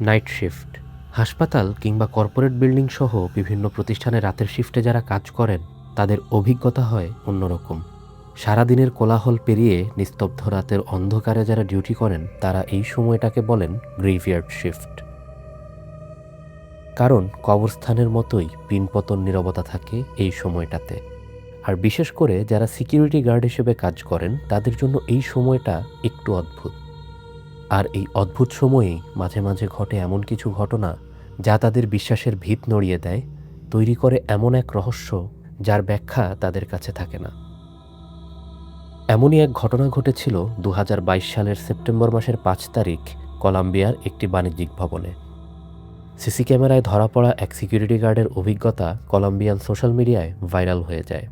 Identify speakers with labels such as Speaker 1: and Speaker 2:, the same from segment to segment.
Speaker 1: Night shift. হাসপাতাল কিংবা corporate building সহ বিভিন্ন প্রতিষ্ঠানে রাতের শিফটে যারা কাজ করেন তাদের অভিজ্ঞতা হয় অন্যরকম। সারাদিনের কোলাহল পেরিয়ে নিস্তব্ধ রাতের অন্ধকারে যারা ডিউটি করেন তারা এই সময়টাকে বলেন গ্রেভইয়ার্ড শিফট। কারণ কবরস্থানের মতোই পিনপতন নীরবতা থাকে এই সময়টাতে। আর বিশেষ করে যারা সিকিউরিটি গার্ড হিসেবে কাজ করেন তাদের জন্য এই সময়টা একটু অদ্ভুত। আর এই অদ্ভুত সময়েই মাঝে মাঝে ঘটে এমন কিছু ঘটনা যা তাদের বিশ্বাসের ভিত নড়িয়ে দেয়, তৈরি করে এমন এক রহস্য যার ব্যাখ্যা তাদের কাছে থাকে না। এমনই এক ঘটনা ঘটেছিল 2022 সালের সেপ্টেম্বর মাসের 5 তারিখ কলাম্বিয়ার একটি বাণিজ্যিক ভবনে। সিসি ক্যামেরায় ধরা পড়া এক সিকিউরিটি গার্ডের অভিজ্ঞতা কলম্বিয়ান সোশ্যাল মিডিয়ায় ভাইরাল হয়ে যায়।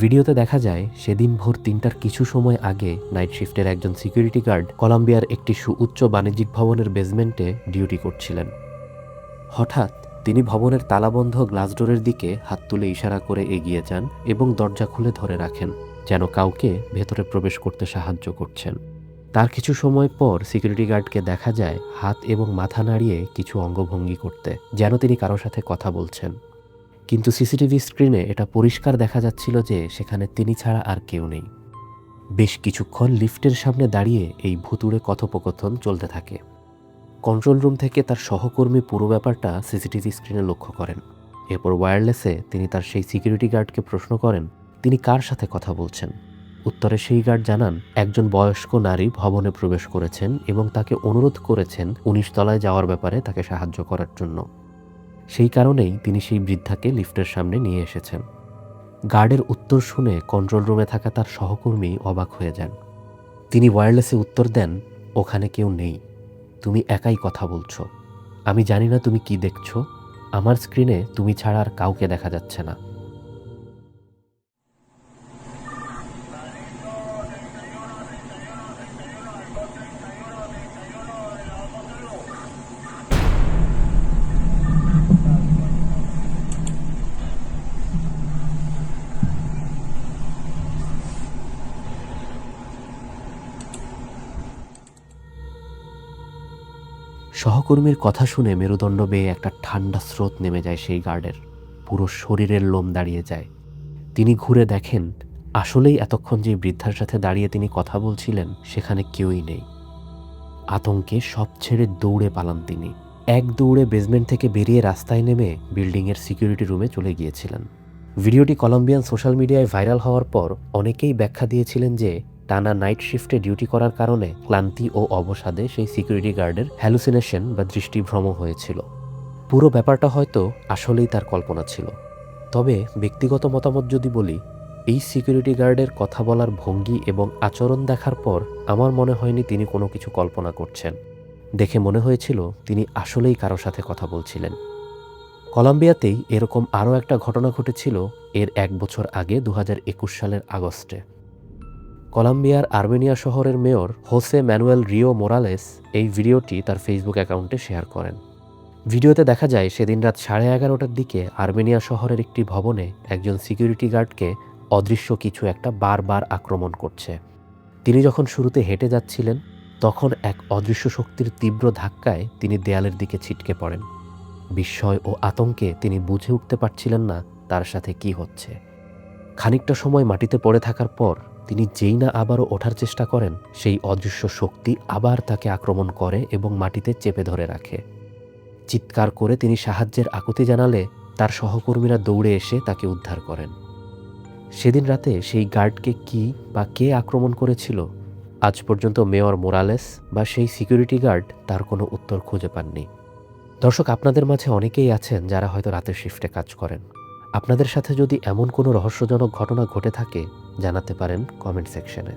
Speaker 1: ভিডিওতে দেখা যায় সেদিন ভোর 3টার কিছু সময় আগে নাইট শিফটের একজন সিকিউরিটি গার্ড কলম্বিয়ার একটি সুউচ্চ বাণিজ্যিক ভবনের বেসমেন্টে ডিউটি করছিলেন। হঠাৎ তিনি ভবনের তালাবন্ধ গ্লাস ডোরের দিকে হাত তুলে ইশারা করে এগিয়ে যান এবং দরজা খুলে ধরে রাখেন, যেন কাউকে ভেতরে প্রবেশ করতে সাহায্য করছেন। তার কিছু সময় পর সিকিউরিটি গার্ডকে দেখা যায় হাত এবং মাথা নাড়িয়ে কিছু অঙ্গভঙ্গি করতে, যেন তিনি কারোর সাথে কথা বলছেন। কিন্তু সিসিটিভি স্ক্রিনে এটা পরিষ্কার দেখা যাচ্ছিল যে সেখানে তিনি ছাড়া আর কেউ নেই। বেশ কিছুক্ষণ লিফটের সামনে দাঁড়িয়ে এই ভুতুড়ে কথোপকথন চলতে থাকে। কন্ট্রোল রুম থেকে তার সহকর্মী পুরো ব্যাপারটা সিসিটিভি স্ক্রিনে লক্ষ্য করেন। এরপর ওয়্যারলেসে তিনি তার সেই সিকিউরিটি গার্ডকে প্রশ্ন করেন তিনি কার সাথে কথা বলছেন। উত্তরে সেই গার্ড জানান একজন বয়স্ক নারী ভবনে প্রবেশ করেছেন এবং তাকে অনুরোধ করেছেন 19 তলায় যাওয়ার ব্যাপারে তাকে সাহায্য করার জন্য। সেই কারণেই তিনি সেই বৃদ্ধাকে লিফটের সামনে নিয়ে এসেছেন। গার্ডের উত্তর শুনে কন্ট্রোল রুমে থাকা তার সহকর্মী অবাক হয়ে যান। তিনি ওয়্যারলেসে উত্তর দেন, ওখানে কেউ নেই, তুমি একাই কথা বলছো। আমি জানি না তুমি কি দেখছো, আমার স্ক্রিনে তুমি ছাড়া আর কাউকে দেখা যাচ্ছে না। সহকর্মীর কথা শুনে মেরুদণ্ড বেয়ে একটা ঠান্ডা স্রোত নেমে যায় সেই গার্ডের। পুরো শরীরের লোম দাঁড়িয়ে যায়। তিনি ঘুরে দেখেন আসলেই এতক্ষণ যে বৃদ্ধার সাথে দাঁড়িয়ে তিনি কথা বলছিলেন সেখানে কেউই নেই। আতঙ্কে সব ছেড়ে দৌড়ে পালান তিনি। এক দৌড়ে বেসমেন্ট থেকে বেরিয়ে রাস্তায় নেমে বিল্ডিংয়ের সিকিউরিটি রুমে চলে গিয়েছিলেন। ভিডিওটি কলম্বিয়ান সোশ্যাল মিডিয়ায় ভাইরাল হওয়ার পর অনেকেই ব্যাখ্যা দিয়েছিলেন যে টানা নাইট শিফটে ডিউটি করার কারণে ক্লান্তি ও অবসাদে সেই সিকিউরিটি গার্ডের হ্যালুসিনেশন বা দৃষ্টিভ্রম হয়েছিল। পুরো ব্যাপারটা হয়তো আসলেই তার কল্পনা ছিল। তবে ব্যক্তিগত মতামত যদি বলি, এই সিকিউরিটি গার্ডের কথা বলার ভঙ্গি এবং আচরণ দেখার পর আমার মনে হয়নি তিনি কোনো কিছু কল্পনা করছেন। দেখে মনে হয়েছিল তিনি আসলেই কারো সাথে কথা বলছিলেন। কলম্বিয়াতেই এরকম আরও একটা ঘটনা ঘটেছিল এর 1 বছর আগে 2021 সালের আগস্টে। কলম্বিয়ার আর্মেনিয়া শহরের মেয়র হোসে ম্যানুয়েল রিও মোরালেস এই ভিডিওটি তার ফেসবুক অ্যাকাউন্টে শেয়ার করেন। ভিডিওতে দেখা যায় সেদিন রাত 11:30টার দিকে আর্মেনিয়া শহরের একটি ভবনে একজন সিকিউরিটি গার্ডকে অদৃশ্য কিছু একটা বারবার আক্রমণ করছে। তিনি যখন শুরুতে হেঁটে যাচ্ছিলেন তখন এক অদৃশ্য শক্তির তীব্র ধাক্কায় তিনি দেয়ালের দিকে ছিটকে পড়েন। বিস্ময় ও আতঙ্কে তিনি বুঝে উঠতে পারছিলেন না তার সাথে কি হচ্ছে। খানিকটা সময় মাটিতে পড়ে থাকার পর তিনি যেই না আবারও ওঠার চেষ্টা করেন, সেই অদৃশ্য শক্তি আবার তাকে আক্রমণ করে এবং মাটিতে চেপে ধরে রাখে। চিৎকার করে তিনি সাহায্যের আকুতি জানালে তার সহকর্মীরা দৌড়ে এসে তাকে উদ্ধার করেন। সেদিন রাতে সেই গার্ডকে কি বা কে আক্রমণ করেছিল আজ পর্যন্ত মেয়র মোরালেস বা সেই সিকিউরিটি গার্ড তার কোনো উত্তর খুঁজে পাননি। দর্শক, আপনাদের মাঝে অনেকেই আছেন যারা হয়তো রাতের শিফটে কাজ করেন। আপনাদের সাথে যদি এমন কোনো রহস্যজনক ঘটনা ঘটে থাকে জানাতে পারেন কমেন্ট সেকশনে।